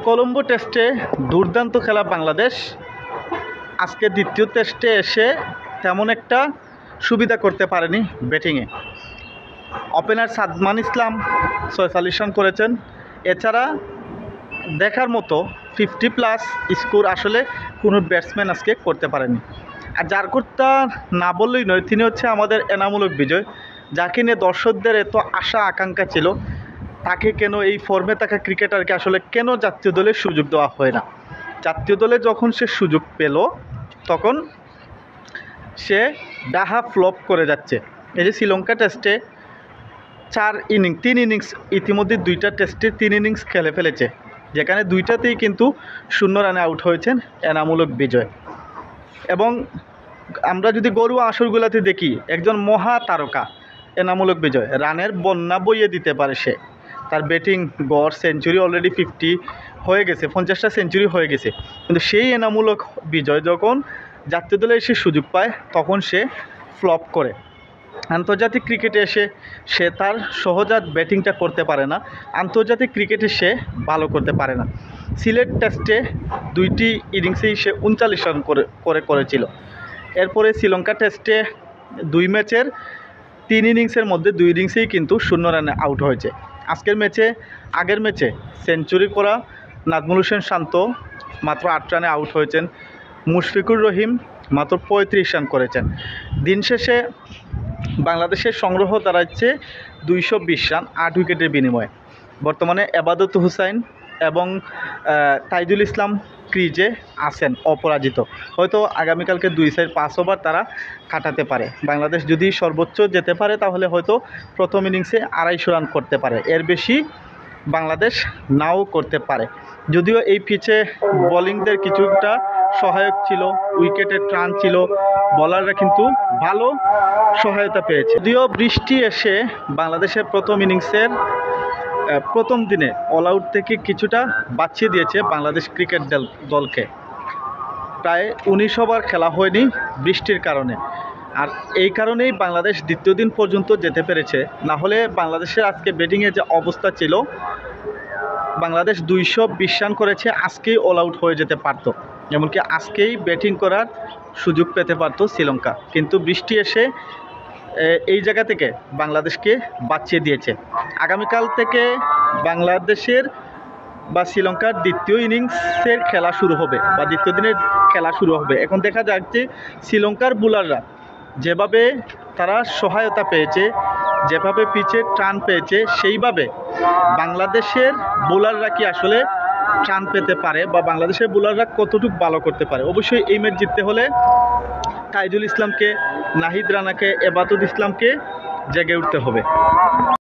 কলম্বো টেস্টে দুর্দান্ত খেলা বাংলাদেশ আজকে দ্বিতীয় টেস্টে এসে তেমন একটা সুবিধা করতে পারেনি ব্যাটিংয়ে। ওপেনার সাদমান ইসলাম ৪৬ রান করেছেন। এছাড়া দেখার মতো 50+ স্কোর আসলে কোনো ব্যাটসম্যান আজকে করতে পারেনি। আর যার কথা না বললেই নয়, তিনি হচ্ছে আমাদের এনামূলক বিজয়, যাকে নিয়ে দর্শকদের এত আশা আকাঙ্ক্ষা ছিল। তাকে কেন এই ফর্মে থাকা ক্রিকেটারকে আসলে কেন জাতীয় দলে সুযোগ দেওয়া হয় না? জাতীয় দলে যখন সে সুযোগ পেল তখন সে ডাহা ফ্লপ করে যাচ্ছে। এই যে শ্রীলঙ্কা টেস্টে 3 ইনিংস ইতিমধ্যে 2টা টেস্টে 3 ইনিংস খেলে ফেলেছে, যেখানে 2টাতেই কিন্তু 0 রানে আউট হয়েছেন এনামূলক বিজয়। এবং আমরা যদি গরুয়া আসরগুলোতে দেখি, একজন মহা তারকা এনামূলক বিজয়, রানের বন্যা বইয়ে দিতে পারে সে। তার ব্যাটিং গড় সেঞ্চুরি অলরেডি 50 হয়ে গেছে, 50টা সেঞ্চুরি হয়ে গেছে। কিন্তু সেই এনামূলক বিজয় যখন জাতীয় দলে এসে সুযোগ পায় তখন সে ফ্লপ করে। আন্তর্জাতিক ক্রিকেটে এসে সে তার সহজাত ব্যাটিংটা করতে পারে না, আন্তর্জাতিক ক্রিকেটে সে ভালো করতে পারে না। সিলেট টেস্টে 2টি ইনিংসেই সে 39 রান করেছিল। এরপরে শ্রীলঙ্কা টেস্টে 2 ম্যাচের 3 ইনিংসের মধ্যে 2 ইনিংসেই কিন্তু 0 রানে আউট হয়েছে। আগের ম্যাচে সেঞ্চুরি করা নাজমুল হোসেন শান্ত মাত্র 8 রানে আউট হয়েছেন। মুশফিকুর রহিম মাত্র 35 রান করেছেন। দিন শেষে বাংলাদেশের সংগ্রহ দাঁড়াচ্ছে 220 রান 8 উইকেটের বিনিময়ে। বর্তমানে এবাদত হুসাইন এবং তাইজুল ইসলাম ক্রিজে আছেন অপরাজিত। হয়তো আগামীকালকে 2/5 ওভার তারা কাটাতে পারে। বাংলাদেশ যদি সর্বোচ্চ যেতে পারে তাহলে হয়তো প্রথম ইনিংসে 250 রান করতে পারে, এর বেশি বাংলাদেশ নাও করতে পারে। যদিও এই পিচে বোলিংদের কিছুটা সহায়ক ছিল, উইকেটের টান ছিল, বোলাররা কিন্তু ভালো সহায়তা পেয়েছে। যদিও বৃষ্টি এসে বাংলাদেশের প্রথম ইনিংসের প্রথম দিনে অল আউট থেকে কিছুটা বাঁচিয়ে দিয়েছে বাংলাদেশ ক্রিকেট দলকে। প্রায় 19 ওভার খেলা হয়নি বৃষ্টির কারণে, আর এই কারণেই বাংলাদেশ দ্বিতীয় দিন পর্যন্ত যেতে পেরেছে। না হলে বাংলাদেশের আজকে ব্যাটিংয়ে যে অবস্থা ছিল, বাংলাদেশ 220 রান করেছে, আজকেই অল আউট হয়ে যেতে পারত, এমনকি আজকেই ব্যাটিং করার সুযোগ পেতে পারত শ্রীলঙ্কা। কিন্তু বৃষ্টি এসে এই জায়গা থেকে বাংলাদেশকে বাঁচিয়ে দিয়েছে। আগামীকাল থেকে বাংলাদেশের বা শ্রীলঙ্কার দ্বিতীয় ইনিংসের খেলা শুরু হবে বা দ্বিতীয় দিনের খেলা শুরু হবে। এখন দেখা যাক যে শ্রীলঙ্কার বোলাররা যেভাবে তারা সহায়তা পেয়েছে, যেভাবে পিচের টান পেয়েছে, সেইভাবে বাংলাদেশের বোলাররা কি আসলে টান পেতে পারে বা বাংলাদেশের বোলাররা কতটুকু ভালো করতে পারে। অবশ্যই এই ম্যাচ জিততে হলে তাইজুল ইসলামকে, নাহিদ রানাকে, এবাদত ইসলামকে জেগে উঠতে হবে।